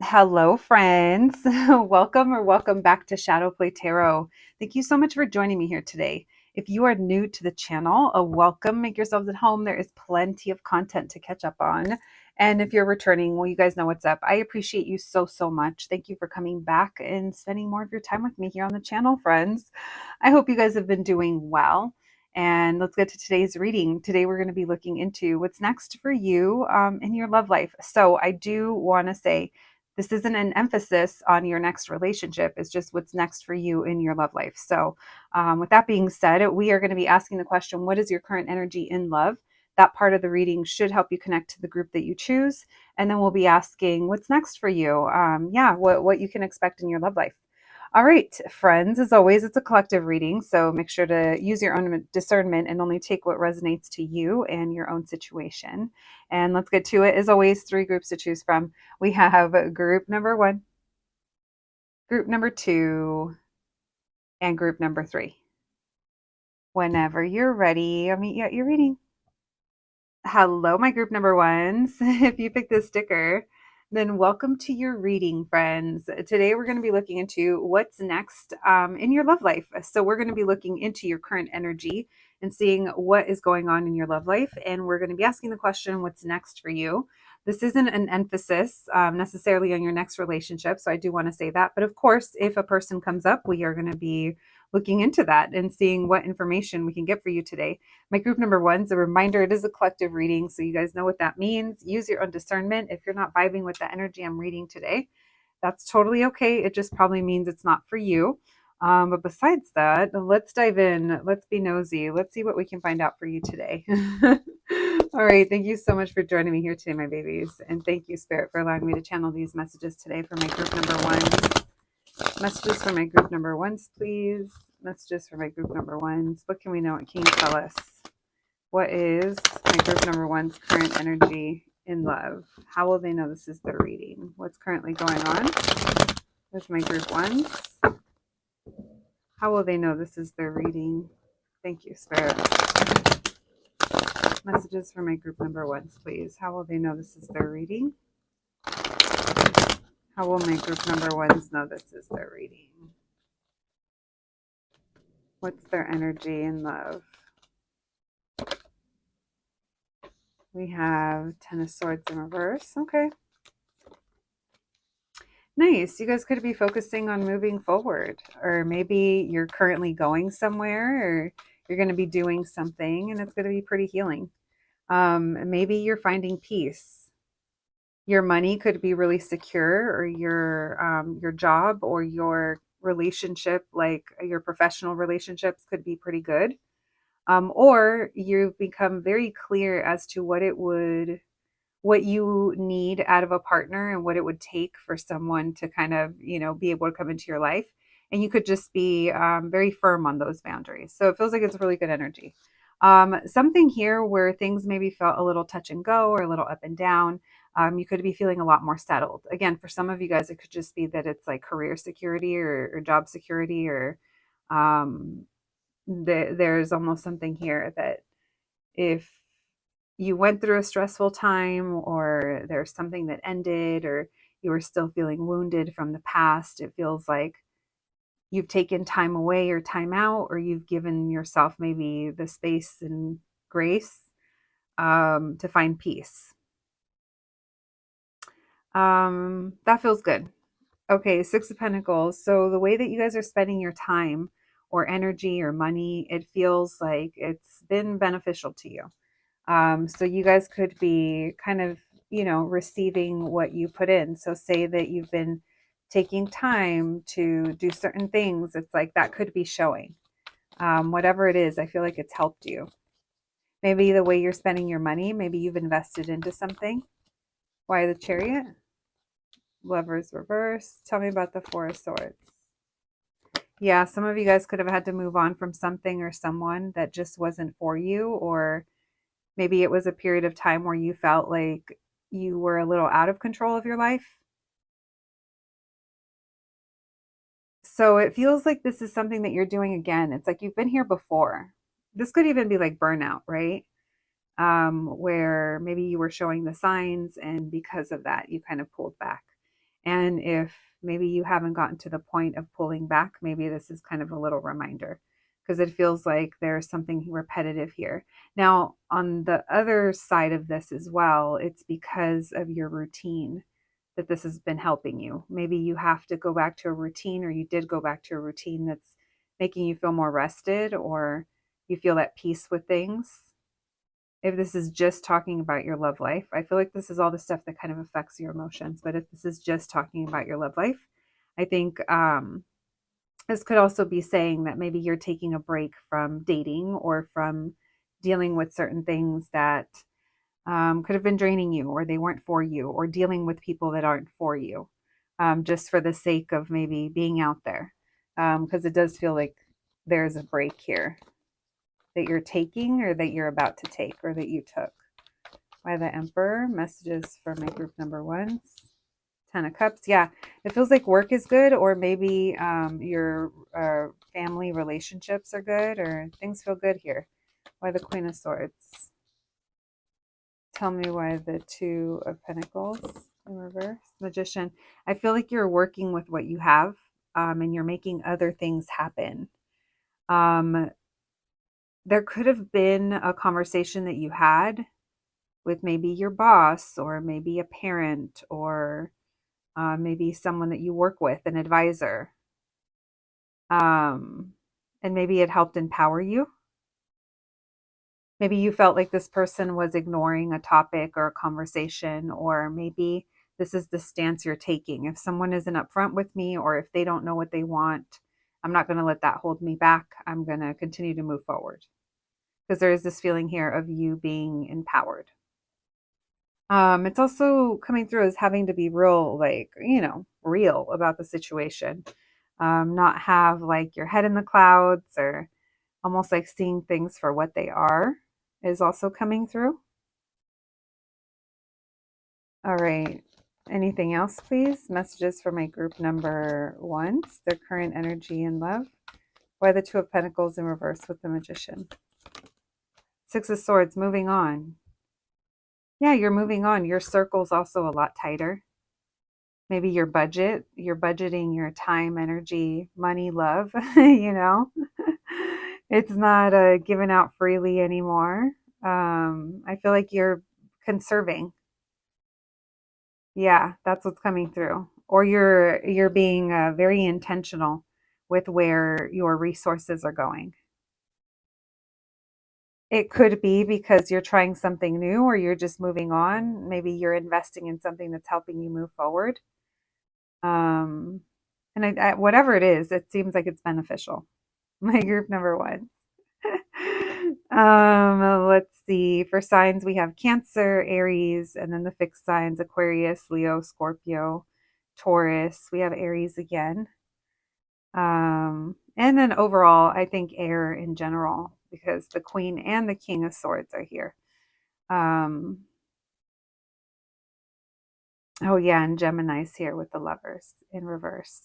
Hello, friends. Welcome back to Shadowplay Tarot. Thank you so much for joining me here today. If you are new to the channel, a welcome. Make yourselves at home. There is plenty of content to catch up on. And if you're returning, well, you guys know what's up. I appreciate you so much. Thank you for coming back and spending more of your time with me here on the channel, friends. I hope you guys have been doing well. And let's get to today's reading. Today, we're going to be looking into what's next for you in your love life. So, I do want to say, this isn't an emphasis on your next relationship. It's just what's next for you in your love life. So, with that being said, we are going to be asking the question, what is your current energy in love? That part of the reading should help you connect to the group that you choose. And then we'll be asking what's next for you. What you can expect in your love life. All right, friends, as always, it's a collective reading, so make sure to use your own discernment and only take what resonates to you and your own situation. And let's get to it. As always, three groups to choose from. We have group number one, group number two, and group number three. Whenever you're ready, I'll meet you at your reading. Hello, my group number ones. If you picked this sticker, then welcome to your reading, friends. Today, we're going to be looking into what's next in your love life. So, we're going to be looking into your current energy and seeing what is going on in your love life. And we're going to be asking the question, what's next for you? This isn't an emphasis necessarily on your next relationship. So, I do want to say that. But of course, if a person comes up, we are going to be looking into that and seeing what information we can get for you today. My group number one's a reminder, it is a collective reading, so you guys know what that means. Use your own discernment. If you're not vibing with the energy I'm reading today, that's totally okay. It just probably means it's not for you. But besides that, let's dive in. Let's be nosy. Let's see what we can find out for you today. All right. Thank you so much for joining me here today, my babies. And thank you, Spirit, for allowing me to channel these messages today for my group number ones. Messages for my group number ones, please. Messages for my group number ones. What can we know? What can you tell us? What is my group number one's current energy in love? How will they know this is their reading? What's currently going on with my group ones? How will they know this is their reading? Thank you, Spirit. Messages for my group number ones, please. How will they know this is their reading? How will my group number ones know this is their reading? What's their energy in love? We have Ten of Swords in reverse. Okay. Nice. You guys could be focusing on moving forward, or maybe you're currently going somewhere, or you're going to be doing something and it's going to be pretty healing. Maybe you're finding peace. Your money could be really secure, or your job or your relationship, like your professional relationships, could be pretty good. Or you've become very clear as to what you need out of a partner and what it would take for someone to kind of, be able to come into your life. And you could just be very firm on those boundaries. So it feels like it's really good energy. Something here where things maybe felt a little touch and go or a little up and down. You could be feeling a lot more settled. Again, for some of you guys, it could just be that it's like career security or job security, or um, there's almost something here that if you went through a stressful time, or there's something that ended, or you are still feeling wounded from the past, it feels like you've taken time away or time out, or you've given yourself maybe the space and grace to find peace. That feels good. Okay, Six of Pentacles. So the way that you guys are spending your time or energy or money, it feels like it's been beneficial to you. So you guys could be kind of, receiving what you put in. So say that you've been taking time to do certain things. It's like that could be showing. Whatever it is, I feel like it's helped you. Maybe the way you're spending your money, maybe you've invested into something. Why the Chariot? Lovers reverse. Tell me about the Four of Swords. Yeah, some of you guys could have had to move on from something or someone that just wasn't for you, or maybe it was a period of time where you felt like you were a little out of control of your life. So it feels like this is something that you're doing again. It's like you've been here before. This could even be like burnout, right? Where maybe you were showing the signs, and because of that, you kind of pulled back. And if maybe you haven't gotten to the point of pulling back, maybe this is kind of a little reminder, because it feels like there's something repetitive here. Now, on the other side of this as well, it's because of your routine that this has been helping you. Maybe you have to go back to a routine, or you did go back to a routine that's making you feel more rested, or you feel at peace with things. If this is just talking about your love life, I feel like this is all the stuff that kind of affects your emotions. But if this is just talking about your love life, I think this could also be saying that maybe you're taking a break from dating or from dealing with certain things that could have been draining you, or they weren't for you, or dealing with people that aren't for you, just for the sake of maybe being out there. Because it does feel like there's a break here that you're taking, or that you're about to take, or that you took. By the Emperor, messages for my group number ones. 10 of Cups. Yeah, it feels like work is good, or maybe your family relationships are good, or things feel good here. Why the Queen of Swords? Tell me why the Two of Pentacles in reverse. Magician. I feel like you're working with what you have, and you're making other things happen. There could have been a conversation that you had with maybe your boss, or maybe a parent, or maybe someone that you work with, an advisor. And maybe it helped empower you. Maybe you felt like this person was ignoring a topic or a conversation, or maybe this is the stance you're taking. If someone isn't upfront with me, or if they don't know what they want, I'm not going to let that hold me back. I'm going to continue to move forward, because there is this feeling here of you being empowered. It's also coming through as having to be real, like, real about the situation. Not have like your head in the clouds, or almost like seeing things for what they are is also coming through. All right. Anything else, please? Messages for my group number ones, their current energy and love. Why the Two of Pentacles in reverse with the Magician? Six of Swords, moving on. Yeah, you're moving on. Your circle's also a lot tighter. Maybe your budget, you're budgeting your time, energy, money, love, It's not given out freely anymore. I feel like you're conserving. Yeah, that's what's coming through. Or you're being very intentional with where your resources are going. It could be because you're trying something new, or you're just moving on. Maybe you're investing in something that's helping you move forward. Um, and whatever it is, it seems like it's beneficial. My group number one. Let's see. For signs, we have Cancer, Aries, and then the fixed signs: Aquarius, Leo, Scorpio, Taurus. We have Aries again. And then overall, I think air in general, because the Queen and the King of Swords are here. Oh yeah, and Gemini's here with the Lovers in reverse.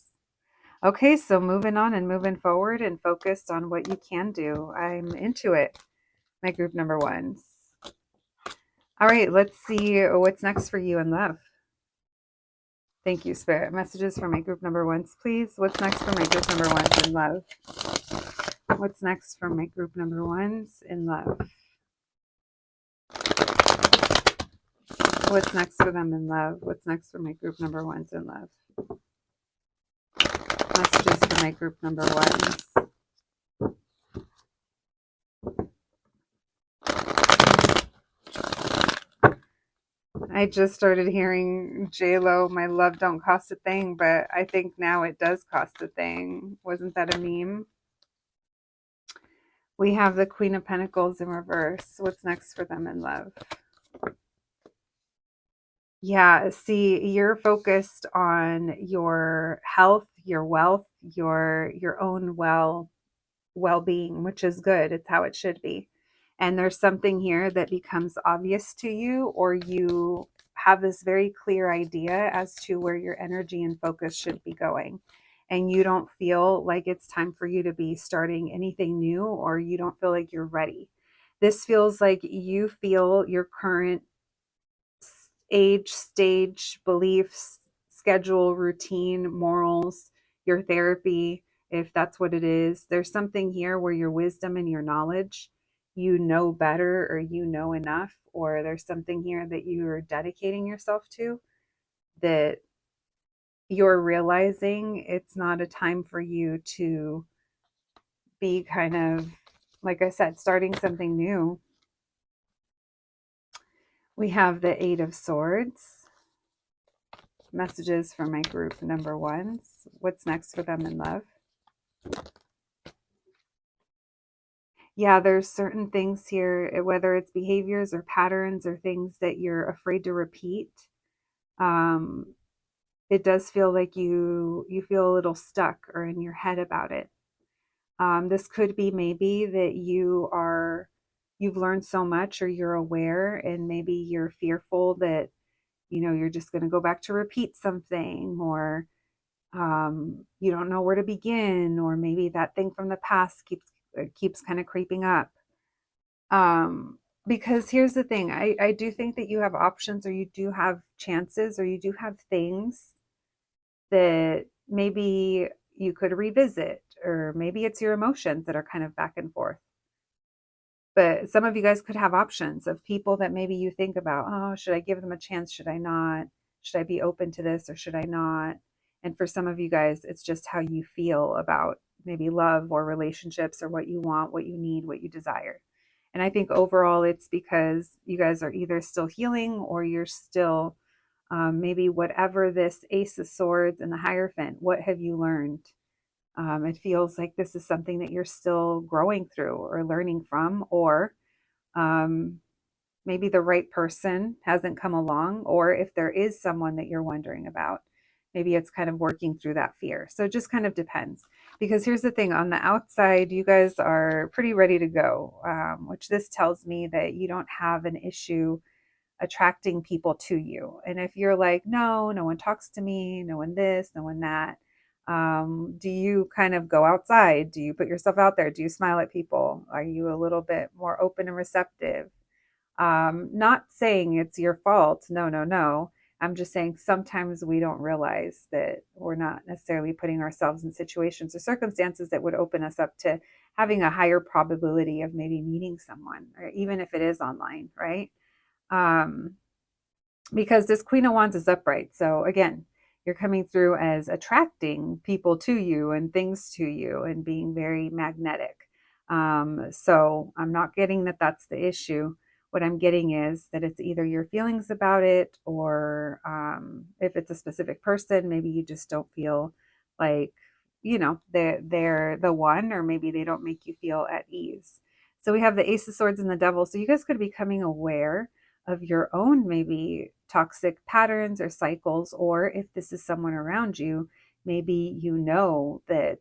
Okay, so moving on and moving forward and focused on what you can do. I'm into it. My group number ones. All right, let's see what's next for you in love. Thank you, Spirit. Messages for my group number ones, please. What's next for my group number ones in love? What's next for my group number ones in love? What's next for them in love? What's next for my group number ones in love? Messages for my group number ones. I just started hearing J-Lo, my love don't cost a thing, but I think now it does cost a thing. Wasn't that a meme? We have the Queen of Pentacles in reverse. What's next for them in love? Yeah, see, you're focused on your health, your wealth, your own well-being, which is good. It's how it should be. And there's something here that becomes obvious to you, or you have this very clear idea as to where your energy and focus should be going. And you don't feel like it's time for you to be starting anything new, or you don't feel like you're ready. This feels like you feel your current age, stage, beliefs, schedule, routine, morals, your therapy, if that's what it is. There's something here where your wisdom and your knowledge, you know better or you know enough, or there's something here that you're dedicating yourself to that you're realizing it's not a time for you to be kind of, like I said, starting something new. We have the Eight of Swords. Messages for my group number ones. What's next for them in love? Yeah, there's certain things here, whether it's behaviors or patterns or things that you're afraid to repeat. Um, it does feel like you feel a little stuck or in your head about it. This could be maybe that you've learned so much or you're aware and maybe you're fearful that, you're just going to go back to repeat something, or you don't know where to begin, or maybe that thing from the past keeps kind of creeping up. Because here's the thing, I do think that you have options, or you do have chances, or you do have things that maybe you could revisit, or maybe it's your emotions that are kind of back and forth. But some of you guys could have options of people that maybe you think about, oh, should I give them a chance? Should I not? Should I be open to this or should I not? And for some of you guys, it's just how you feel about maybe love or relationships, or what you want, what you need, what you desire. And I think overall it's because you guys are either still healing, or you're still maybe whatever this Ace of Swords and the Hierophant, what have you learned? It feels like this is something that you're still growing through or learning from, or um, maybe the right person hasn't come along, or if there is someone that you're wondering about, maybe it's kind of working through that fear. So it just kind of depends. Because here's the thing, on the outside, you guys are pretty ready to go, which this tells me that you don't have an issue attracting people to you. And if you're like, no, no one talks to me, no one this, no one that, do you kind of go outside? Do you put yourself out there? Do you smile at people? Are you a little bit more open and receptive? Not saying it's your fault. No, no, no. I'm just saying sometimes we don't realize that we're not necessarily putting ourselves in situations or circumstances that would open us up to having a higher probability of maybe meeting someone, or even if it is online, right? Um, because this Queen of Wands is upright. So again, you're coming through as attracting people to you and things to you and being very magnetic. So I'm not getting that that's the issue. What I'm getting is that it's either your feelings about it, or if it's a specific person, maybe you just don't feel like, they're the one, or maybe they don't make you feel at ease. So we have the Ace of Swords and the Devil. So you guys could be becoming aware of your own maybe toxic patterns or cycles, or if this is someone around you, maybe that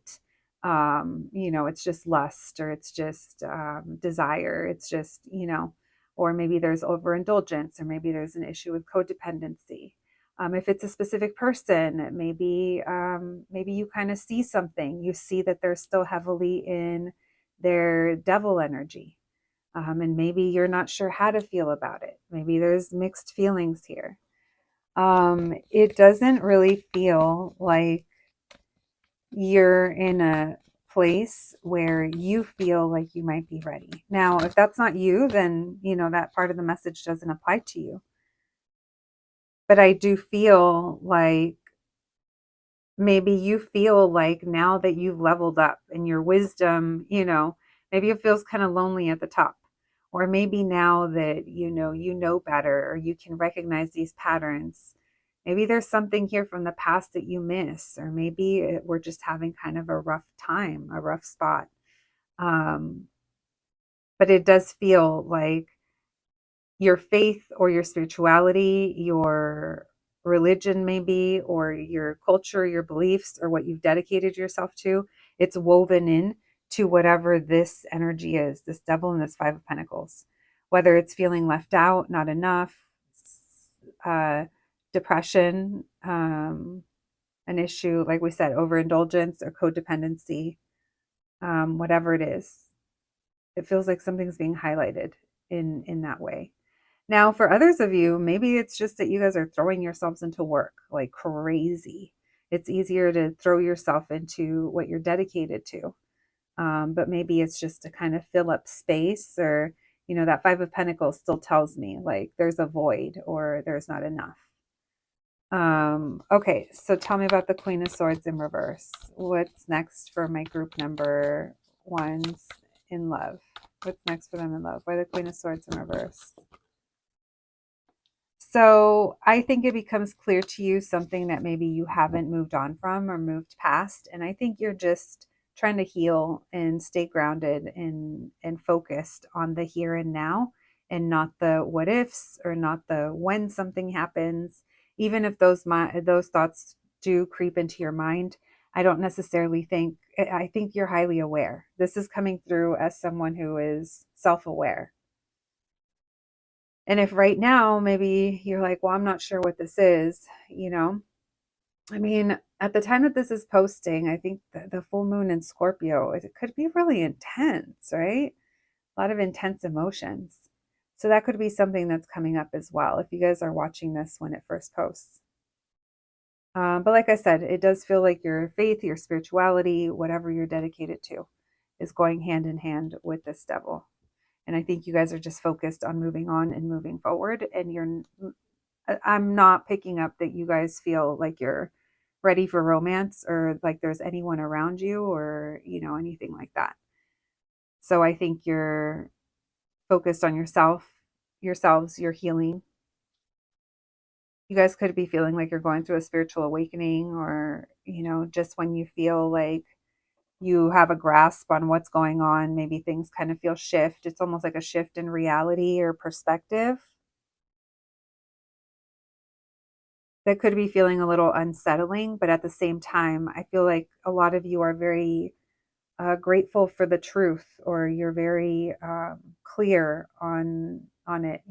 it's just lust, or it's just desire, it's just, or maybe there's overindulgence, or maybe there's an issue with codependency. If it's a specific person, maybe you kind of see something, you see that they're still heavily in their devil energy. And maybe you're not sure how to feel about it. Maybe there's mixed feelings here. It doesn't really feel like you're in a place where you feel like you might be ready. Now, if that's not you, then, that part of the message doesn't apply to you. But I do feel like maybe you feel like now that you've leveled up and your wisdom, maybe it feels kind of lonely at the top. Or maybe now that you know better, or you can recognize these patterns, maybe there's something here from the past that you miss, or maybe we're just having kind of a rough time, a rough spot. But it does feel like your faith or your spirituality, your religion maybe, or your culture, your beliefs, or what you've dedicated yourself to, it's woven in to whatever this energy is, this Devil and this Five of Pentacles. Whether it's feeling left out, not enough, uh, depression, an issue, like we said, overindulgence or codependency, whatever it is, it feels like something's being highlighted in that way. Now, for others of you, maybe it's just that you guys are throwing yourselves into work like crazy. It's easier to throw yourself into what you're dedicated to. But maybe it's just to kind of fill up space, or, that Five of Pentacles still tells me like there's a void or there's not enough. Okay, so tell me about the Queen of Swords in reverse. What's next for my group number ones in love? What's next for them in love? Why the Queen of Swords in reverse? So I think it becomes clear to you something that maybe you haven't moved on from or moved past. And I think you're just trying to heal and stay grounded and focused on the here and now, and not the what ifs, or not the when something happens. Even if those thoughts do creep into your mind, I don't necessarily think, I think you're highly aware. This is coming through as someone who is self-aware. And if right now maybe you're like, well, I'm not sure what this is, I mean, at the time that this is posting, I think the full moon in Scorpio, it could be really intense, right? A lot of intense emotions. So that could be something that's coming up as well if you guys are watching this when it first posts. But like I said, it does feel like your faith, your spirituality, whatever you're dedicated to, is going hand in hand with this devil. And I think you guys are just focused on moving on and moving forward. And I'm not picking up that you guys feel like you're ready for romance, or like there's anyone around you, or, anything like that. So I think you're focused on yourselves, your healing. You guys could be feeling like you're going through a spiritual awakening, or, just when you feel like you have a grasp on what's going on, maybe things kind of feel shift. It's almost like a shift in reality or perspective that could be feeling a little unsettling. But at the same time, I feel like a lot of you are very grateful for the truth, or you're very clear on it,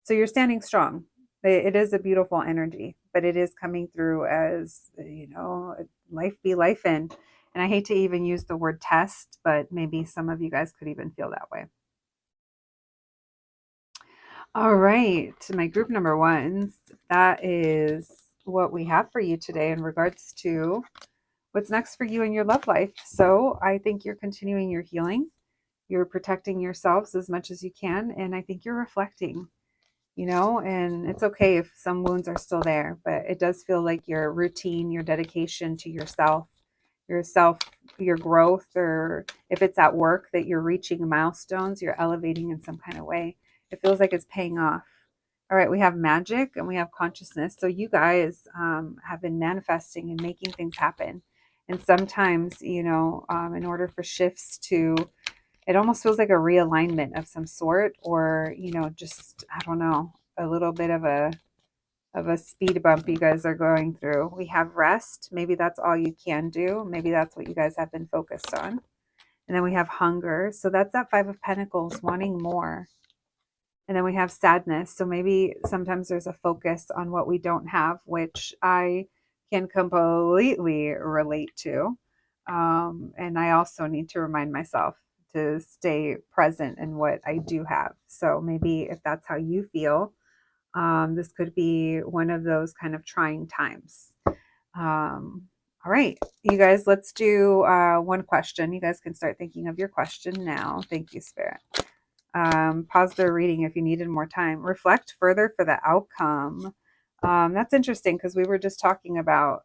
So you're standing strong. It is a beautiful energy, but it is coming through as, life be life in. And I hate to even use the word test, but maybe some of you guys could even feel that way. All right, my group number ones, that is what we have for you today in regards to what's next for you in your love life. So I think you're continuing your healing. You're protecting yourselves as much as you can. And I think you're reflecting, and it's okay if some wounds are still there, but it does feel like your routine, your dedication to yourself, your growth, or if it's at work that you're reaching milestones, you're elevating in some kind of way. It feels like it's paying off. All right, we have magic and we have consciousness. So you guys have been manifesting and making things happen. And sometimes, in order for shifts to, it almost feels like a realignment of some sort, or, just, I don't know, a little bit of a speed bump you guys are going through. We have rest. Maybe that's all you can do. Maybe that's what you guys have been focused on. And then we have hunger. So that's that Five of Pentacles, wanting more. And then we have sadness. So maybe sometimes there's a focus on what we don't have, which I can completely relate to. And I also need to remind myself to stay present in what I do have. So maybe if that's how you feel, this could be one of those kind of trying times. All right, you guys, let's do one question. You guys can start thinking of your question now. Thank you, Spirit. Pause the reading if you needed more time. Reflect further for the outcome. That's interesting because we were just talking about,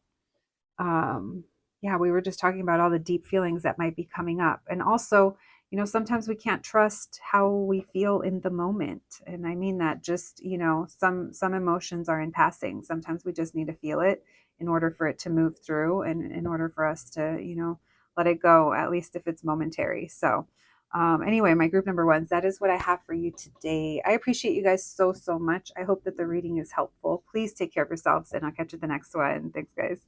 we were just talking about all the deep feelings that might be coming up. And also, sometimes we can't trust how we feel in the moment. And I mean that just, some emotions are in passing. Sometimes we just need to feel it in order for it to move through, and in order for us to, let it go, at least if it's momentary. So, anyway, my group number ones, that is what I have for you today. I appreciate you guys so, so much. I hope that the reading is helpful. Please take care of yourselves, and I'll catch you the next one. Thanks, guys.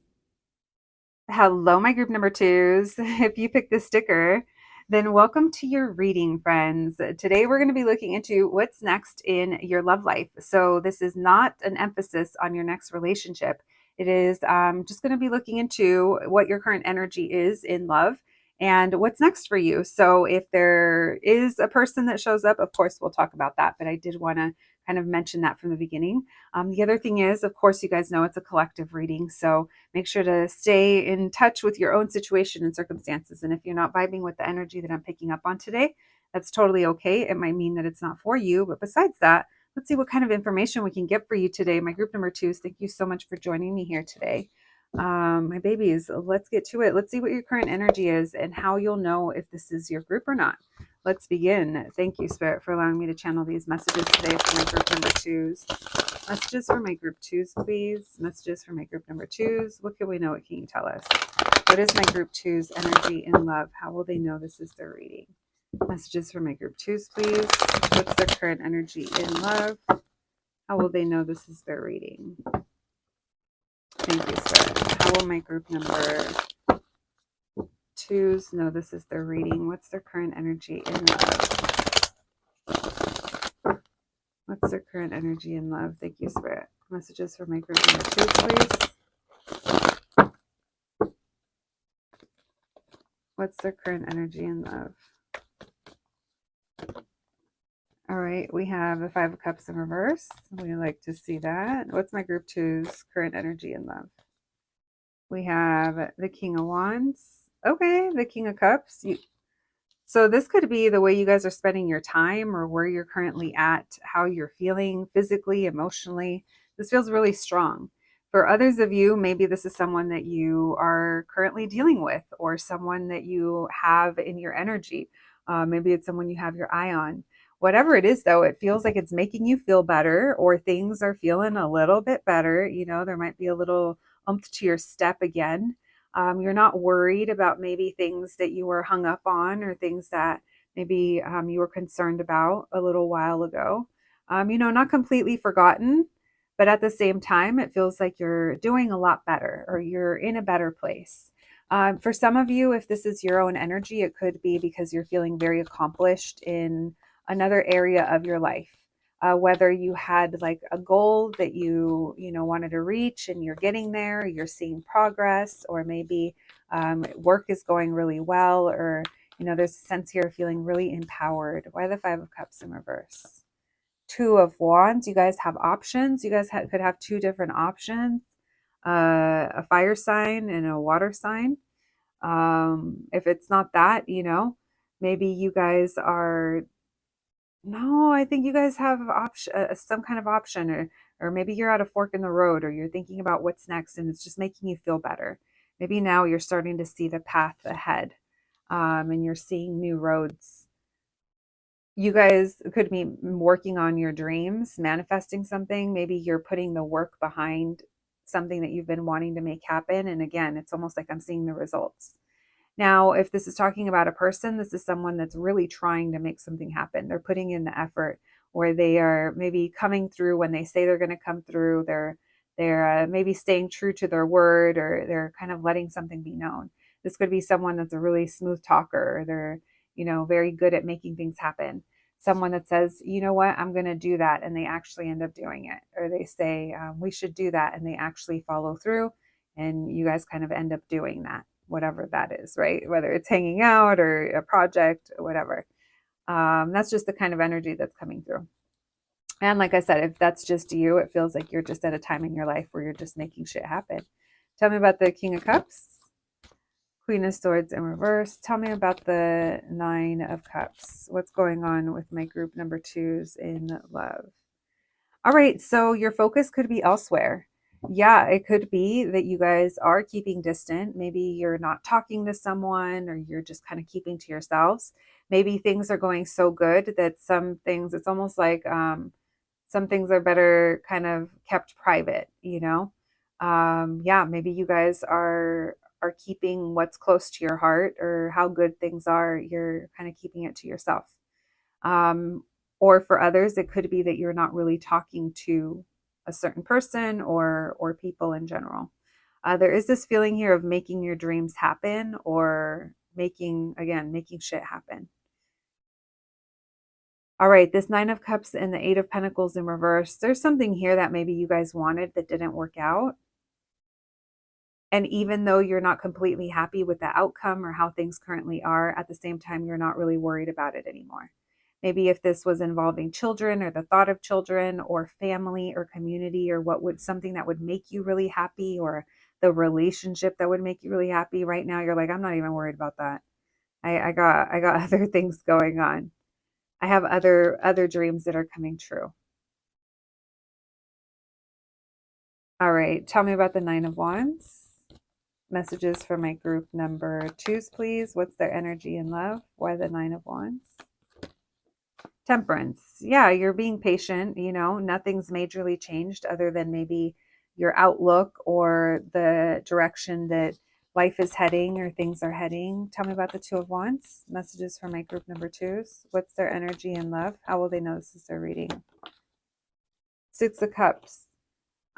Hello, my group number twos. If you picked this sticker, then welcome to your reading, friends. Today, we're going to be looking into what's next in your love life. So this is not an emphasis on your next relationship. It is just going to be looking into what your current energy is in love, and what's next for you. So if there is a person that shows up, of course, we'll talk about that. But I did want to kind of mention that from the beginning. The other thing is, of course, you guys know it's a collective reading. So make sure to stay in touch with your own situation and circumstances. And if you're not vibing with the energy that I'm picking up on today, that's totally okay. It might mean that it's not for you. But besides that, let's see what kind of information we can get for you today. My group number 2s, thank you so much for joining me here today. My babies, let's get to it. Let's see what your current energy is and how you'll know if this is your group or not. Let's begin. Thank you, Spirit, for allowing me to channel these messages today for my group number 2s. Messages for my group 2s, please. Messages for my group number 2s. What can we know? What can you tell us? What is my group 2's energy in love? How will they know this is their reading? Messages for my group 2s, please. What's their current energy in love? How will they know this is their reading? Thank you, Spirit. How will my group number 2s know this is their reading? What's their current energy in love? What's their current energy in love? Thank you, Spirit. Messages for my group number 2s, please. What's their current energy in love? All right, we have the 5 of Cups in reverse. We like to see that. What's my group 2's current energy in love? We have the King of Wands. Okay, the King of Cups. So this could be the way you guys are spending your time or where you're currently at, how you're feeling physically, emotionally. This feels really strong. For others of you, maybe this is someone that you are currently dealing with or someone that you have in your energy. Maybe it's someone you have your eye on. Whatever it is, though, it feels like it's making you feel better or things are feeling a little bit better. You know, there might be a little oomph to your step again. You're not worried about maybe things that you were hung up on or things that maybe you were concerned about a little while ago. Not completely forgotten, but at the same time, it feels like you're doing a lot better or you're in a better place. For some of you, if this is your own energy, it could be because you're feeling very accomplished in another area of your life. Whether you had like a goal that you wanted to reach and you're getting there, you're seeing progress, or maybe work is going really well, or there's a sense here of feeling really empowered. Why the 5 of Cups in reverse? 2 of Wands. You guys have options. You guys could have 2 different options, a fire sign and a water sign. If it's not that, maybe you guys are no, I think you guys have some kind of option, or maybe you're at a fork in the road, or you're thinking about what's next, and it's just making you feel better. Maybe now you're starting to see the path ahead, and you're seeing new roads. You guys could be working on your dreams, manifesting something. Maybe you're putting the work behind something that you've been wanting to make happen, and again, it's almost like I'm seeing the results. Now, if this is talking about a person, this is someone that's really trying to make something happen. They're putting in the effort, or they are maybe coming through when they say they're going to come through. They're maybe staying true to their word, or they're kind of letting something be known. This could be someone that's a really smooth talker. Or they're very good at making things happen. Someone that says, you know what, I'm going to do that, and they actually end up doing it. Or they say, we should do that, and they actually follow through, and you guys kind of end up doing that, whatever that is, right? Whether it's hanging out or a project or whatever. That's just the kind of energy that's coming through. And like I said, if that's just you, it feels like you're just at a time in your life where you're just making shit happen. Tell me about the King of Cups. Queen of Swords in reverse. Tell me about the 9 of Cups. What's going on with my group number 2s in love? All right, so your focus could be elsewhere. Yeah, it could be that you guys are keeping distant. Maybe you're not talking to someone, or you're just kind of keeping to yourselves. Maybe things are going so good that some things, it's almost like some things are better kind of kept private. Yeah, maybe you guys are keeping what's close to your heart, or how good things are, you're kind of keeping it to yourself. Um, or for others, it could be that you're not really talking to a certain person or people in general. There is this feeling here of making your dreams happen, or making shit happen. All right, this 9 of Cups and the 8 of Pentacles in reverse. There's something here that maybe you guys wanted that didn't work out. And even though you're not completely happy with the outcome or how things currently are, at the same time, you're not really worried about it anymore. Maybe if this was involving children or the thought of children or family or community or what would something that would make you really happy or the relationship that would make you really happy right now, you're like, I'm not even worried about that. I got other things going on. I have other dreams that are coming true. All right, tell me about the Nine of Wands. Messages for my group number twos, please. What's their energy and love? Why the Nine of Wands? Temperance. Yeah, you're being patient. Nothing's majorly changed other than maybe your outlook or the direction that life is heading or things are heading. Tell me about the Two of Wands. Messages for my group number twos. What's their energy and love? How will they know this is their reading? Six of Cups.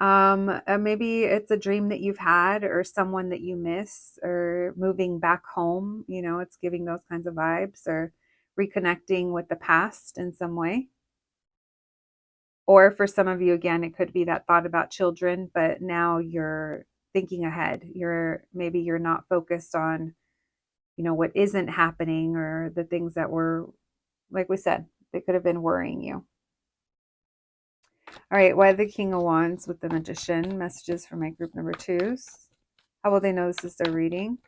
Maybe it's a dream that you've had or someone that you miss or moving back home. It's giving those kinds of vibes or reconnecting with the past in some way. Or for some of you, again, it could be that thought about children, but now you're thinking ahead. Maybe you're not focused on, what isn't happening or the things that were, like we said, they could have been worrying you. All right, why the King of Wands with the Magician? Messages for my group number twos. How will they know this is their reading?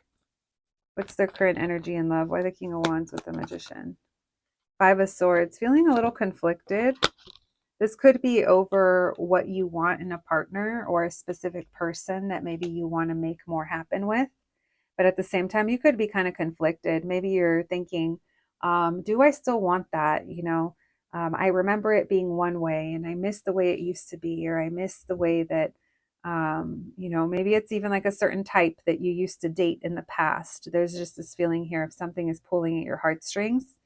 What's their current energy and love? Why the King of Wands with the Magician? Five of Swords. Feeling a little conflicted. This could be over what you want in a partner or a specific person that maybe you want to make more happen with. But at the same time, you could be kind of conflicted. Maybe you're thinking, do I still want that? I remember it being one way and I miss the way it used to be, or I miss the way that, maybe it's even like a certain type that you used to date in the past. There's just this feeling here of something is pulling at your heartstrings.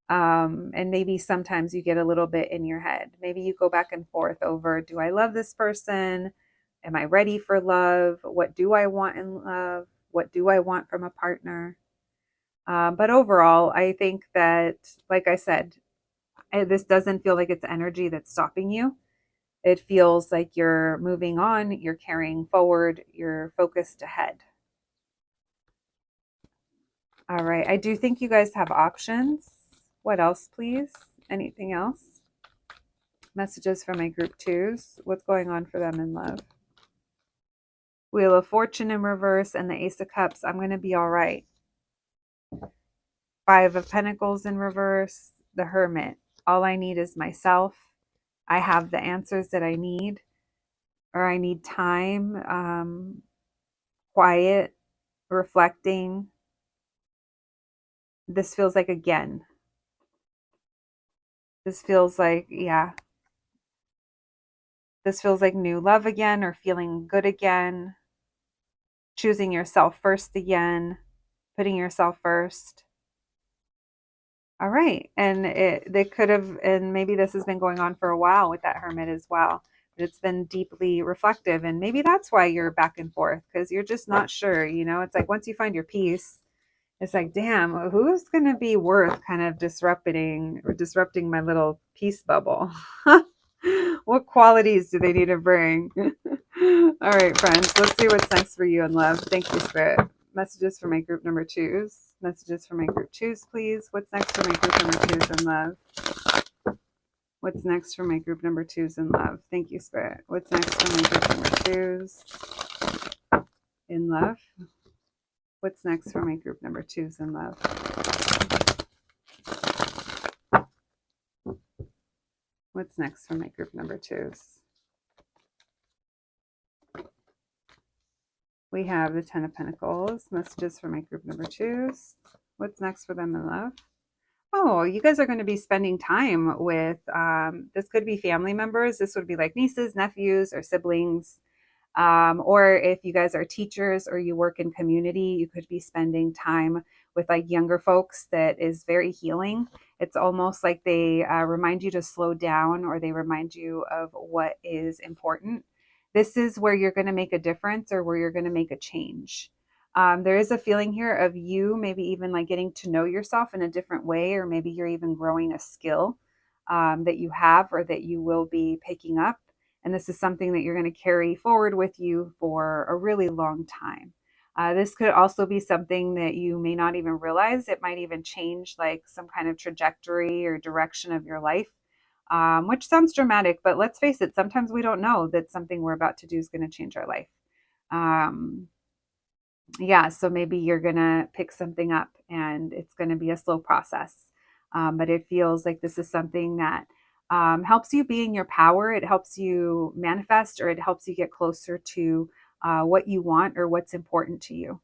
And maybe sometimes you get a little bit in your head. Maybe you go back and forth over, do I love this person? Am I ready for love? What do I want in love? What do I want from a partner? But overall, I think that, like I said, this doesn't feel like it's energy that's stopping you. It feels like you're moving on, you're carrying forward, you're focused ahead. All right. I do think you guys have options. What else, please? Anything else? Messages for my group twos. What's going on for them in love? Wheel of Fortune in reverse and the Ace of Cups. I'm going to be all right. Five of Pentacles in reverse. The Hermit. All I need is myself. I have the answers that I need, or I need time, quiet, reflecting. This feels like again. This feels like, yeah. This feels like new love again, or feeling good again. Choosing yourself first again. Putting yourself first. All right. And they could have, and maybe this has been going on for a while with that Hermit as well. But it's been deeply reflective. And maybe that's why you're back and forth, because you're just not sure. It's like once you find your peace, it's like, damn, who's going to be worth kind of disrupting my little peace bubble? What qualities do they need to bring? All right, friends, let's see what's next for you in love. Thank you, Spirit. Messages for my group number twos. Messages for my group twos, please. What's next for my group number twos in love? What's next for my group number twos in love? Thank you, Spirit. What's next for my group number twos in love? What's next for my group number twos in love? What's next for my group number twos? We have the Ten of Pentacles. Messages for my group number twos. What's next for them in love? Oh, you guys are going to be spending time with, this could be family members. This would be like nieces, nephews, or siblings. Or if you guys are teachers or you work in community, you could be spending time with like younger folks that is very healing. It's almost like they remind you to slow down, or they remind you of what is important. This is where you're going to make a difference, or where you're going to make a change. There is a feeling here of you maybe even like getting to know yourself in a different way, or maybe you're even growing a skill that you have or that you will be picking up. And this is something that you're going to carry forward with you for a really long time. This could also be something that you may not even realize. It might even change like some kind of trajectory or direction of your life, which sounds dramatic, but let's face it, sometimes we don't know that something we're about to do is going to change our life. Um, yeah, so maybe you're gonna pick something up and it's gonna be a slow process. But it feels like this is something that helps you be in your power. It helps you manifest, or it helps you get closer to what you want or what's important to you.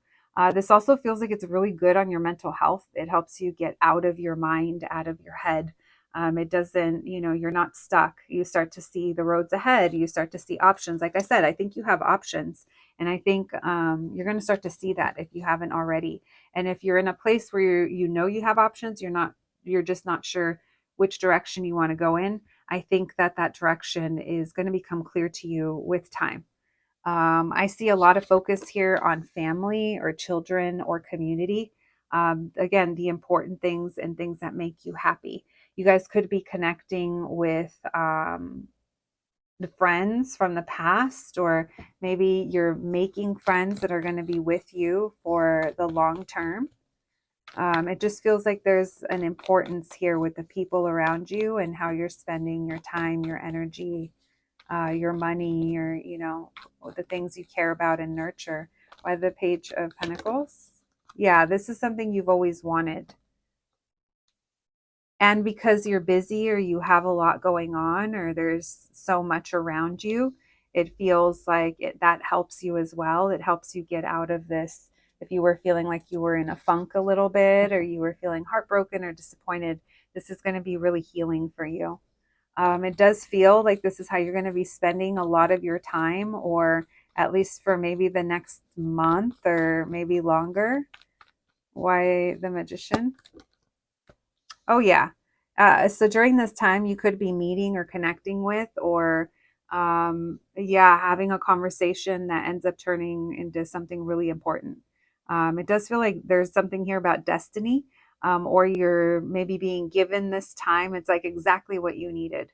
This also feels like it's really good on your mental health. It helps you get out of your mind, out of your head. It doesn't, you're not stuck. You start to see the roads ahead. You start to see options. Like I said, I think you have options, and I think you're going to start to see that if you haven't already. And if you're in a place where you have options, you're just not sure which direction you want to go in. I think that direction is going to become clear to you with time. I see a lot of focus here on family or children or community. Again, the important things and things that make you happy. You guys could be connecting with the friends from the past, or maybe you're making friends that are going to be with you for the long term. It just feels like there's an importance here with the people around you and how you're spending your time, your energy, your money, the things you care about and nurture. By the Page of Pentacles. Yeah, this is something you've always wanted. And because you're busy or you have a lot going on or there's so much around you, it feels like that helps you as well. It helps you get out of this. If you were feeling like you were in a funk a little bit, or you were feeling heartbroken or disappointed, this is going to be really healing for you. It does feel like this is how you're going to be spending a lot of your time, or at least for maybe the next month or maybe longer. Why the Magician? Oh, yeah. So during this time, you could be meeting or connecting with, or yeah, having a conversation that ends up turning into something really important. It does feel like there's something here about destiny, or you're maybe being given this time. It's like exactly what you needed.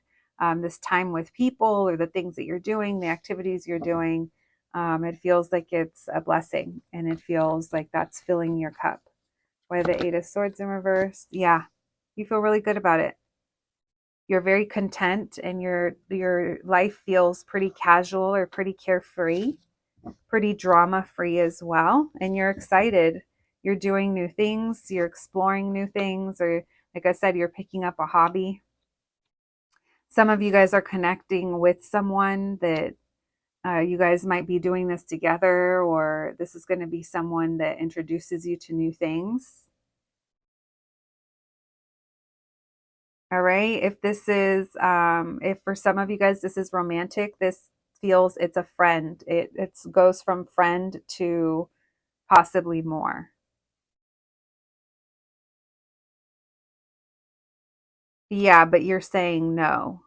This time with people, or the things that you're doing, the activities you're doing. It feels like it's a blessing, and it feels like that's filling your cup. Why the Eight of Swords in reverse? Yeah, you feel really good about it. You're very content, and your life feels pretty casual or pretty carefree, pretty drama free as well. And you're excited. You're doing new things, you're exploring new things, or like I said, you're picking up a hobby. Some of you guys are connecting with someone that you guys might be doing this together, or this is going to be someone that introduces you to new things. All right. If this is, if for some of you guys this is romantic, this feels it's a friend. It goes from friend to possibly more. Yeah, but you're saying no.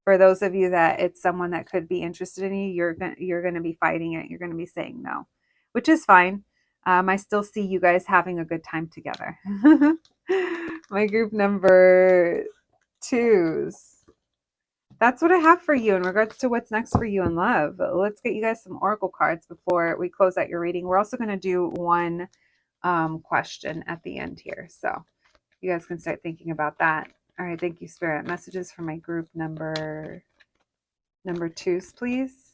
For those of you that it's someone that could be interested in you, you're gonna be fighting it. You're gonna be saying no, which is fine. I still see you guys having a good time together. My group number twos. That's what I have for you in regards to what's next for you in love. Let's get you guys some oracle cards before we close out your reading. We're also going to do one question at the end here, so you guys can start thinking about that. All right, thank you, Spirit. Messages for my group number twos, please.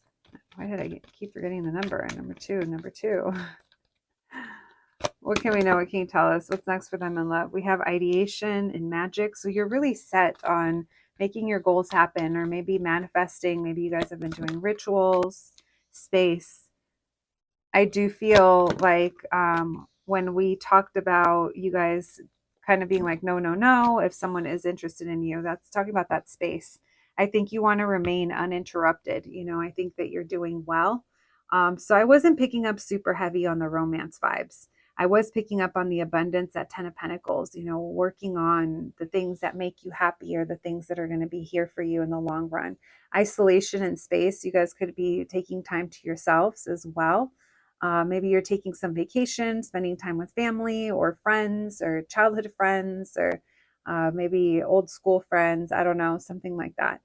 Why did I keep forgetting the number? Number two. What can we know? What can you tell us? What's next for them in love? We have ideation and magic. So you're really set on making your goals happen, or maybe manifesting. Maybe you guys have been doing rituals, space. I do feel like when we talked about you guys kind of being like, no, no, no, if someone is interested in you, that's talking about that space. I think you want to remain uninterrupted. I think that you're doing well. So I wasn't picking up super heavy on the romance vibes. I was picking up on the abundance at 10 of Pentacles, working on the things that make you happy, or the things that are going to be here for you in the long run. Isolation and space, you guys could be taking time to yourselves as well. Maybe you're taking some vacation, spending time with family or friends or childhood friends, or maybe old school friends. I don't know, something like that.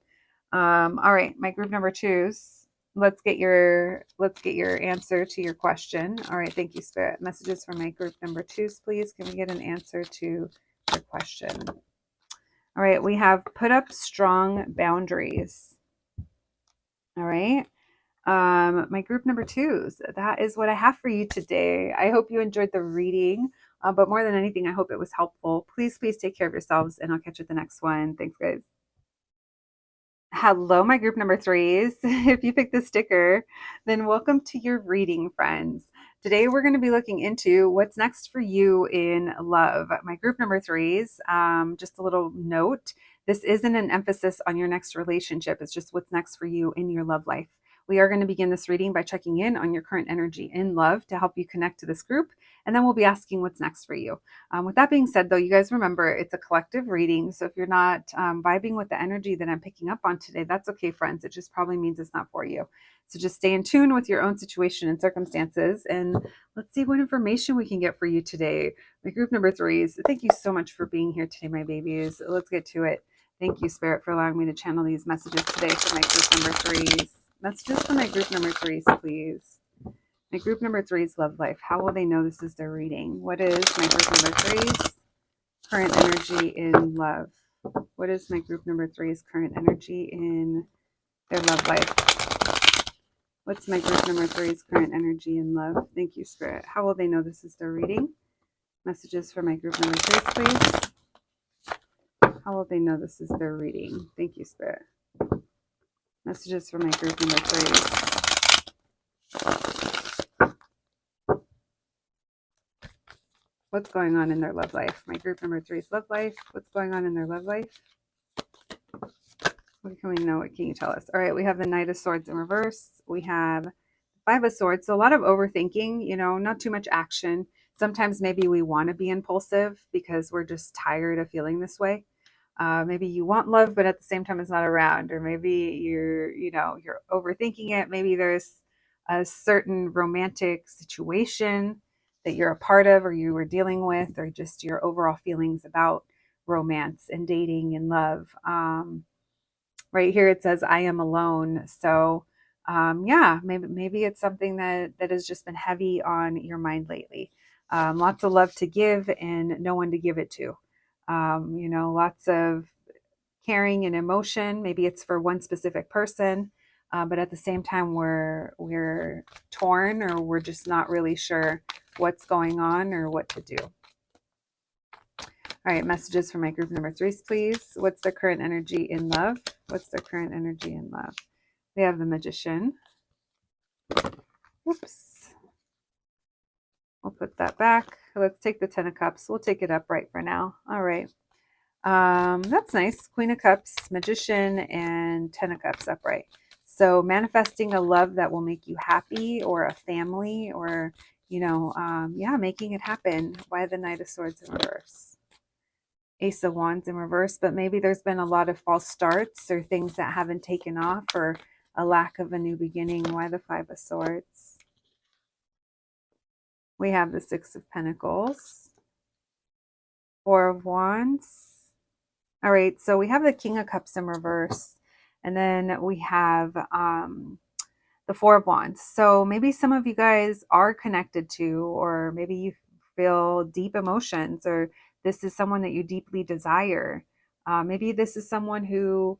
All right, my group number twos. Let's get your answer to your question. All right, thank you, Spirit. Messages for my group number twos, please. Can we get an answer to your question? All right, we have put up strong boundaries. All right. My group number twos. That is what I have for you today. I hope you enjoyed the reading, but more than anything, I hope it was helpful. Please take care of yourselves, and I'll catch you at the next one. Thanks, guys. Hello, my group number threes. If you picked the sticker, then welcome to your reading, friends. Today, we're going to be looking into what's next for you in love. My group number threes, just a little note, this isn't an emphasis on your next relationship. It's just what's next for you in your love life. We are going to begin this reading by checking in on your current energy in love to help you connect to this group. And then we'll be asking what's next for you. With that being said, though, you guys remember it's a collective reading. So if you're not vibing with the energy that I'm picking up on today, that's okay, friends. It just probably means it's not for you. So just stay in tune with your own situation and circumstances. And let's see what information we can get for you today. My group number threes, thank you so much for being here today, my babies. Let's get to it. Thank you, Spirit, for allowing me to channel these messages today for my group number threes. Messages for my group number threes, please. My group number threes love life. How will they know this is their reading? What is my group number threes current energy in love? What is my group number threes current energy in their love life? What's my group number threes current energy in love? Thank you, Spirit. How will they know this is their reading? Messages for my group number threes, please. How will they know this is their reading? Thank you, Spirit. Messages for my group number threes. What's going on in their love life? My group number three's love life. What's going on in their love life? What can we know? What can you tell us? All right, we have the Knight of Swords in reverse. We have Five of Swords. So a lot of overthinking, not too much action. Sometimes maybe we want to be impulsive because we're just tired of feeling this way. Maybe you want love, but at the same time it's not around. Or maybe you're overthinking it. Maybe there's a certain romantic situation that you're a part of or you were dealing with, or just your overall feelings about romance and dating and love. Right here it says I am alone. So yeah, maybe it's something that has just been heavy on your mind lately. Lots of love to give and no one to give it to. Lots of caring and emotion. Maybe it's for one specific person, but at the same time we're torn, or we're just not really sure what's going on or what to do. All right, messages for my group number threes, please. What's their current energy in love? What's their current energy in love? We have the Magician. Whoops. We'll put that back. Let's take the Ten of Cups. We'll take it upright for now. All right. That's nice. Queen of Cups, Magician, and Ten of Cups upright. So manifesting a love that will make you happy, or a family, or, making it happen. Why the Knight of Swords in reverse? Ace of Wands in reverse, but maybe there's been a lot of false starts or things that haven't taken off, or a lack of a new beginning. Why the Five of Swords? We have the Six of Pentacles, Four of Wands. All right, so we have the King of Cups in reverse, and then we have the Four of Wands. So maybe some of you guys are connected to, or maybe you feel deep emotions, or this is someone that you deeply desire. Maybe this is someone who,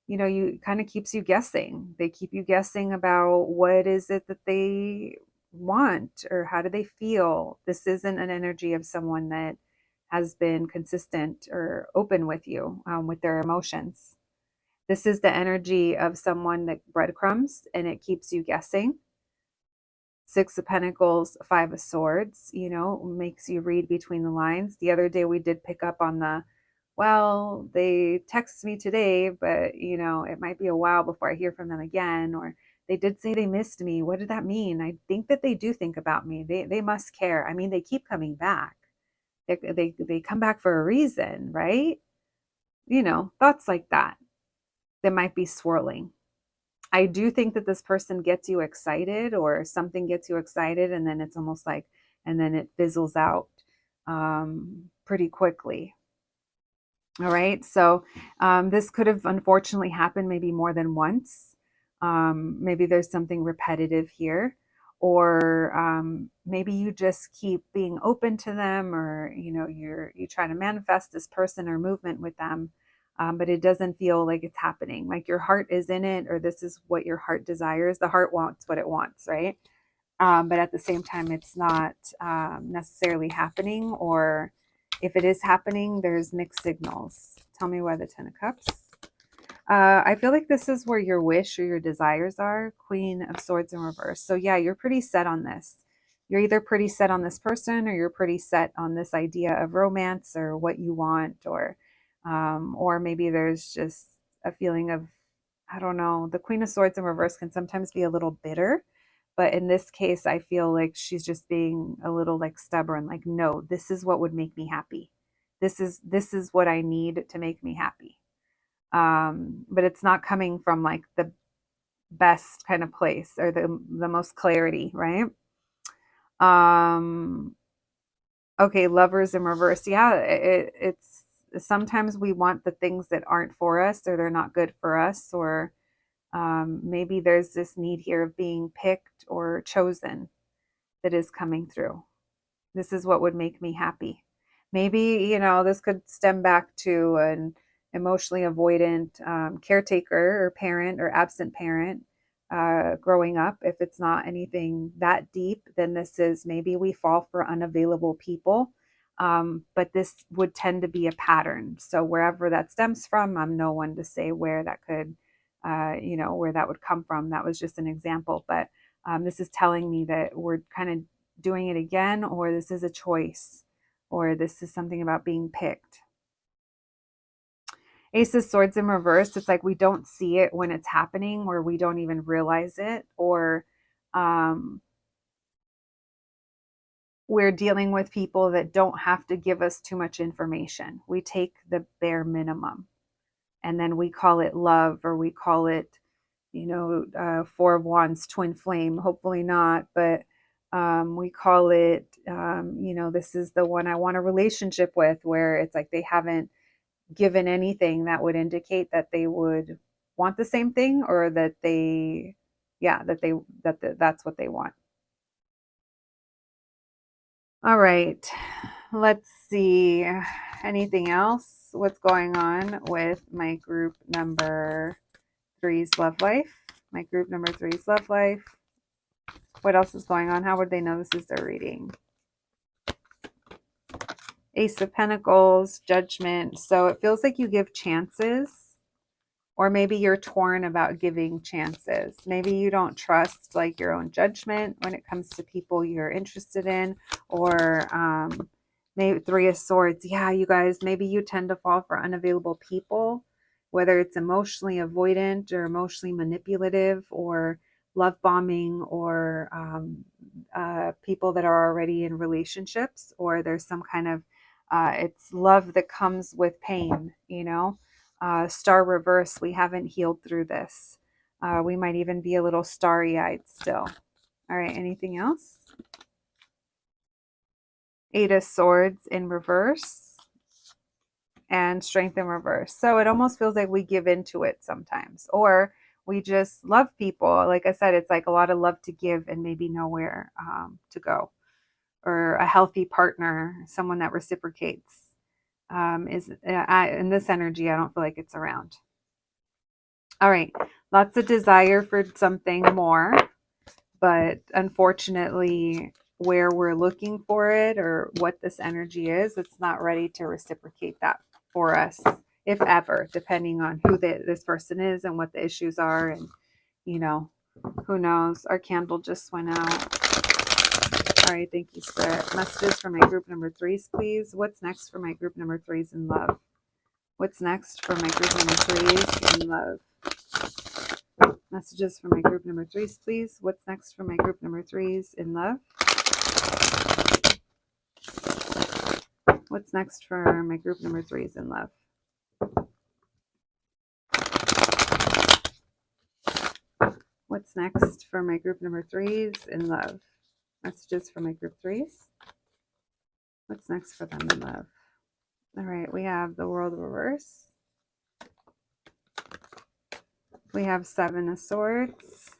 you kind of keeps you guessing. They keep you guessing about what is it that they want, or how do they feel. This isn't an energy of someone that has been consistent or open with you with their emotions. This is the energy of someone that breadcrumbs and it keeps you guessing. Six of Pentacles, Five of Swords, makes you read between the lines. The other day we did pick up on they text me today, but it might be a while before I hear from them again. Or they did say they missed me. What did that mean? I think that they do think about me. They must care. I mean, they keep coming back. They come back for a reason, right? Thoughts like that might be swirling. I do think that this person gets you excited, or something gets you excited, and then it's almost like, and then it fizzles out pretty quickly. All right. So this could have unfortunately happened maybe more than once. Maybe there's something repetitive here, or maybe you just keep being open to them, or you try to manifest this person or movement with them, but it doesn't feel like it's happening. Like your heart is in it, or this is what your heart desires. The heart wants what it wants, right? But at the same time, it's not necessarily happening, or if it is happening, there's mixed signals. Tell me why the Ten of Cups. I feel like this is where your wish or your desires are. Queen of Swords in reverse. So yeah, you're pretty set on this. You're either pretty set on this person, or you're pretty set on this idea of romance or what you want, or maybe there's just a feeling of, I don't know. The Queen of Swords in reverse can sometimes be a little bitter, but in this case, I feel like she's just being a little like stubborn. Like, no, this is what would make me happy. This is what I need to make me happy. But it's not coming from like the best kind of place or the most clarity, right? Um, okay, lovers in reverse. Yeah, it's sometimes we want the things that aren't for us, or they're not good for us, or maybe there's this need here of being picked or chosen that is coming through. This is what would make me happy. Maybe, this could stem back to an emotionally avoidant caretaker or parent or absent parent growing up. If it's not anything that deep, then this is maybe we fall for unavailable people. But this would tend to be a pattern. So wherever that stems from, I'm no one to say where that could, where that would come from. That was just an example. But this is telling me that we're kind of doing it again, or this is a choice, or this is something about being picked. Ace of Swords in reverse, it's like we don't see it when it's happening, or we don't even realize it, or um, we're dealing with people that don't have to give us too much information. We take the bare minimum, and then we call it love, or we call it, Four of Wands, twin flame. Hopefully not, but we call it, this is the one I want a relationship with, where it's like they haven't given anything that would indicate that they would want the same thing, or that they, yeah, that's what they want. All right, let's see. Anything else? What's going on with my group number three's love life? My group number three's love life. What else is going on? How would they know this is their reading? Ace of Pentacles, Judgment. So it feels like you give chances, or maybe you're torn about giving chances. Maybe you don't trust like your own judgment when it comes to people you're interested in, or maybe Three of Swords. Yeah, you guys, maybe you tend to fall for unavailable people, whether it's emotionally avoidant or emotionally manipulative, or love bombing, or people that are already in relationships, or there's some kind of it's love that comes with pain, Star reverse, we haven't healed through this. We might even be a little starry-eyed still. All right, anything else? Eight of Swords in reverse, and Strength in reverse. So it almost feels like we give into it sometimes, or we just love people. Like I said, it's like a lot of love to give and maybe nowhere to go, or a healthy partner, someone that reciprocates. Is in this energy, I don't feel like it's around. All right, lots of desire for something more, but unfortunately, where we're looking for it, or what this energy is, it's not ready to reciprocate that for us, if ever, depending on who this person is and what the issues are. And, who knows? Our candle just went out. All right, thank you, Spirit. Messages for my group number threes, please. What's next for my group number threes in love? What's next for my group number threes in love? Messages for my group number threes, please. What's next for my group number threes in love? What's next for my group number threes in love? What's next for my group number threes in love? Messages for my group threes. What's next for them in love? All right, we have the World reverse. We have Seven of Swords,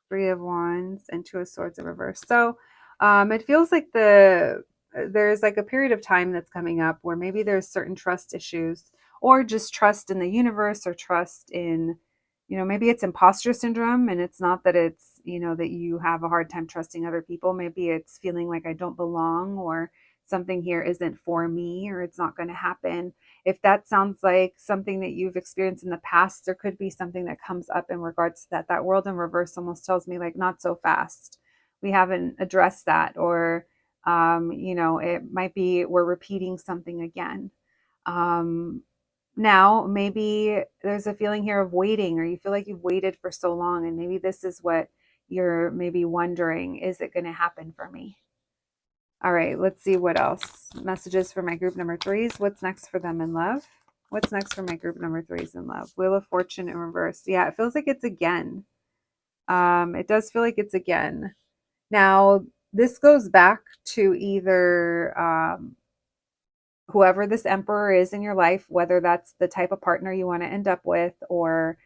Three of Wands, and Two of Swords in reverse. So it feels like there's like a period of time that's coming up where maybe there's certain trust issues, or just trust in the universe, or trust in, maybe it's imposter syndrome, and it's not that it's, that you have a hard time trusting other people. Maybe it's feeling like I don't belong, or something here isn't for me, or it's not going to happen. If that sounds like something that you've experienced in the past, there could be something that comes up in regards to that. That World in reverse almost tells me like, not so fast. We haven't addressed that, or it might be we're repeating something again. Now maybe there's a feeling here of waiting, or you feel like you've waited for so long, and maybe this is what you're maybe wondering, is it going to happen for me? All right, let's see what else. Messages for my group number threes. What's next for them in love? What's next for my group number threes in love? Wheel of Fortune in reverse. Yeah, it feels like it's again. It does feel like it's again. Now, this goes back to either whoever this emperor is in your life, whether that's the type of partner you want to end up with, or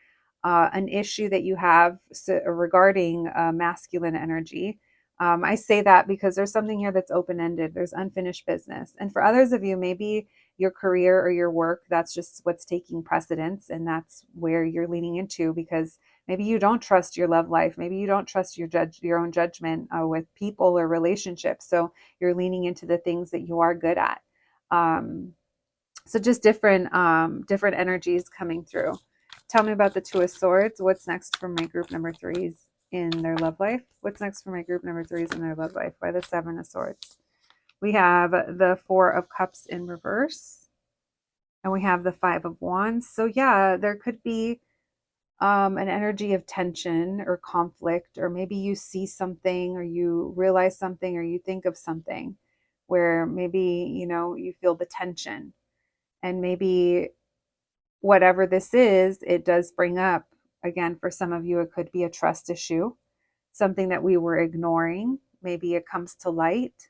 an issue that you have regarding masculine energy. I say that because there's something here that's open ended, there's unfinished business. And for others of you, maybe your career or your work, that's just what's taking precedence, and that's where you're leaning into, because maybe you don't trust your love life. Maybe you don't trust your own judgment with people or relationships. So you're leaning into the things that you are good at. Um, so just different energies coming through. Tell me about the Two of Swords. What's next for my group number threes in their love life? What's next for my group number threes in their love life? By the Seven of Swords. We have the Four of Cups in reverse, and we have the Five of Wands. So yeah, there could be an energy of tension or conflict, or maybe you see something, or you realize something, or you think of something where maybe, you feel the tension. And maybe whatever this is, it does bring up, again, for some of you, it could be a trust issue, something that we were ignoring. Maybe it comes to light,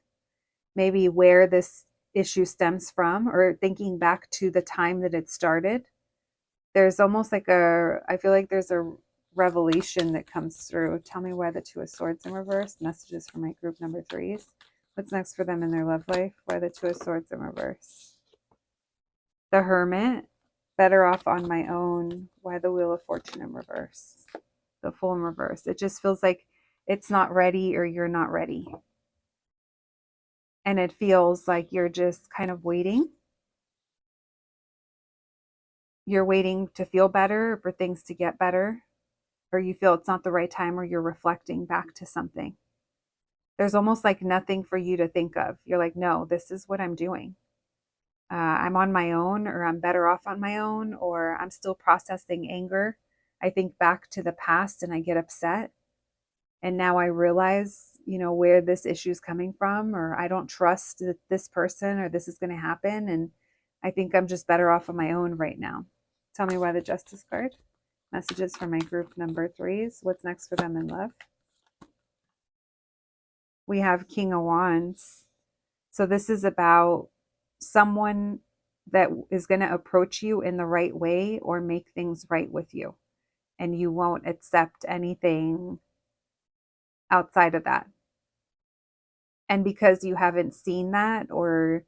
maybe where this issue stems from, or thinking back to the time that it started. There's almost like I feel like there's a revelation that comes through. Tell me why the Two of Swords in reverse. Messages for my group number threes. What's next for them in their love life? Why the Two of Swords in reverse? The Hermit. Better off on my own. Why the Wheel of Fortune in reverse? The Fool in reverse. It just feels like it's not ready, or you're not ready. And it feels like you're just kind of waiting. You're waiting to feel better, for things to get better, or you feel it's not the right time, or you're reflecting back to something. There's almost like nothing for you to think of. You're like, no, this is what I'm doing. I'm on my own, or I'm better off on my own, or I'm still processing anger. I think back to the past and I get upset. And now I realize, where this issue is coming from, or I don't trust this person, or this is going to happen. And I think I'm just better off on my own right now. Tell me why the Justice card. Messages for my group number threes. What's next for them in love? We have King of Wands. So this is about someone that is going to approach you in the right way, or make things right with you. And you won't accept anything outside of that. And because you haven't seen that, or,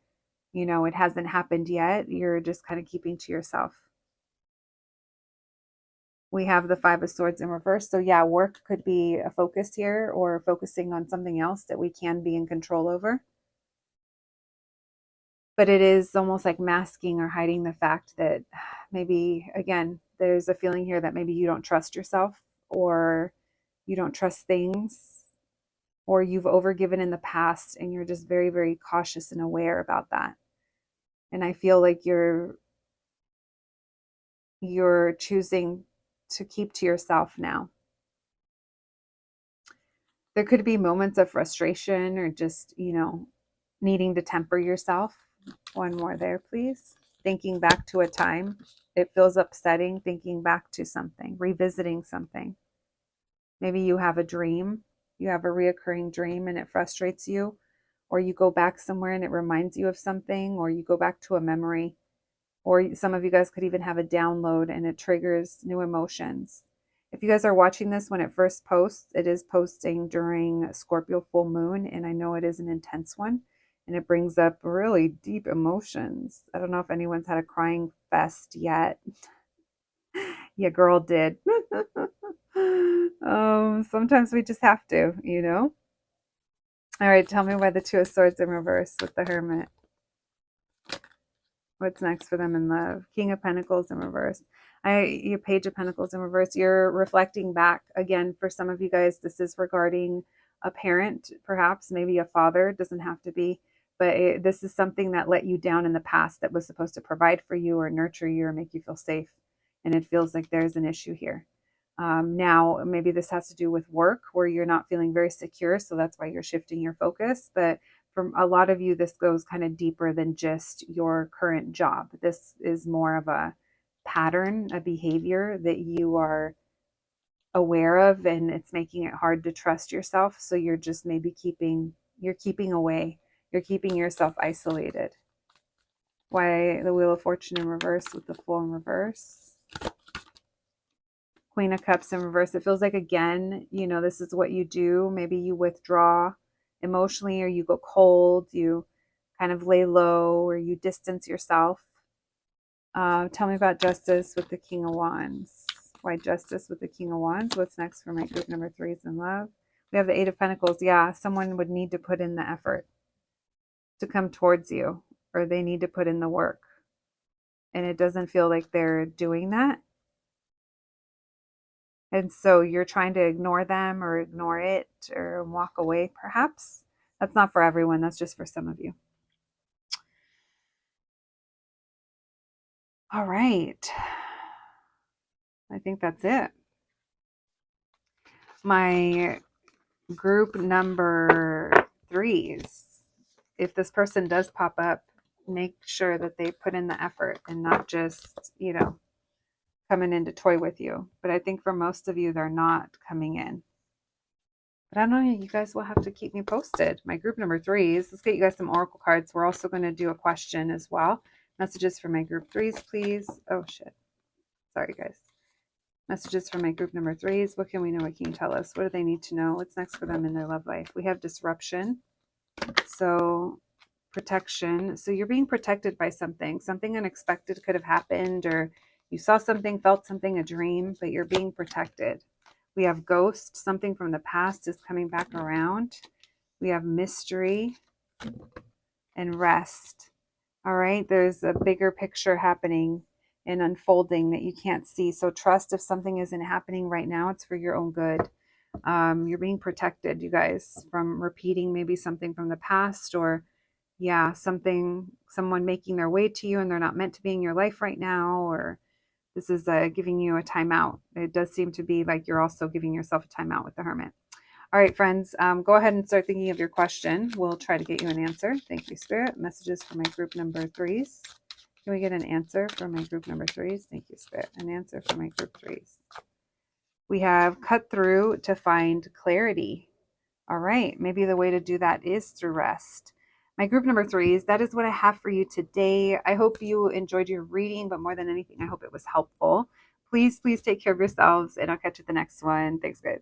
it hasn't happened yet, you're just kind of keeping to yourself. We have the Five of Swords in reverse. So yeah, work could be a focus here, or focusing on something else that we can be in control over. But it is almost like masking or hiding the fact that maybe, again, there's a feeling here that maybe you don't trust yourself, or you don't trust things, or you've overgiven in the past, and you're just very, very cautious and aware about that. And I feel like you're choosing to keep to yourself now. There could be moments of frustration, or just, needing to temper yourself. One more there, please. Thinking back to a time. It feels upsetting thinking back to something, revisiting something. Maybe you have a dream. You have a reoccurring dream and it frustrates you. or you go back somewhere and it reminds you of something, or you go back to a memory, or some of you guys could even have a download and it triggers new emotions. If you guys are watching this when it first posts, it is posting during Scorpio full moon, and I know it is an intense one, and it brings up really deep emotions. I don't know if anyone's had a crying fest yet. Yeah, girl did. Sometimes we just have to, you know? All right, tell me why the Two of Swords in reverse with the Hermit. What's next for them in love? King of Pentacles in reverse. Your Page of Pentacles in reverse. You're reflecting back again. For some of you guys, this is regarding a parent, perhaps, maybe a father. It doesn't have to be, but this is something that let you down in the past that was supposed to provide for you or nurture you or make you feel safe. And it feels like there's an issue here. Now, maybe this has to do with work where you're not feeling very secure. So that's why you're shifting your focus. But for a lot of you, this goes kind of deeper than just your current job. This is more of a pattern, a behavior that you are aware of, and it's making it hard to trust yourself. So you're just maybe you're keeping away. You're keeping yourself isolated. Why the Wheel of Fortune in reverse with the Fool in reverse? Queen of Cups in reverse. It feels like, again, this is what you do. Maybe you withdraw emotionally, or you go cold, you kind of lay low, or you distance yourself. Tell me about Justice with the King of Wands. Why Justice with the King of Wands? What's next for my group number 3s in love? We have the Eight of Pentacles. Yeah, someone would need to put in the effort to come towards you, or they need to put in the work. And it doesn't feel like they're doing that. And so you're trying to ignore them or ignore it or walk away, perhaps. That's not for everyone. That's just for some of you. All right. I think that's it. My group number 3s, if this person does pop up, make sure that they put in the effort and not just, coming in to toy with you. But I think for most of you, they're not coming in. But I don't know, you guys will have to keep me posted. My group number 3s, let's get you guys some oracle cards. We're also going to do a question as well. Messages for my group 3s, please. Oh, shit. Sorry, guys. Messages for my group number 3s. What can we know? What can you tell us? What do they need to know? What's next for them in their love life? We have disruption. So protection. So you're being protected by something. Something unexpected could have happened, or you saw something, felt something, a dream, but you're being protected. We have ghost. Something from the past is coming back around. We have mystery and rest. All right. There's a bigger picture happening and unfolding that you can't see. So trust if something isn't happening right now, it's for your own good. You're being protected, you guys, from repeating maybe something from the past, or someone making their way to you and they're not meant to be in your life right now, or this is giving you a timeout. It does seem to be like you're also giving yourself a timeout with the Hermit. All right, friends, go ahead and start thinking of your question. We'll try to get you an answer. Thank you, Spirit. Messages for my group number 3s. Can we get an answer for my group number 3s? Thank you, Spirit. An answer for my group 3s. We have cut through to find clarity. All right, maybe the way to do that is through rest. My group number 3s, that is what I have for you today. I hope you enjoyed your reading, but more than anything, I hope it was helpful. Please take care of yourselves, and I'll catch you at the next one. Thanks, guys.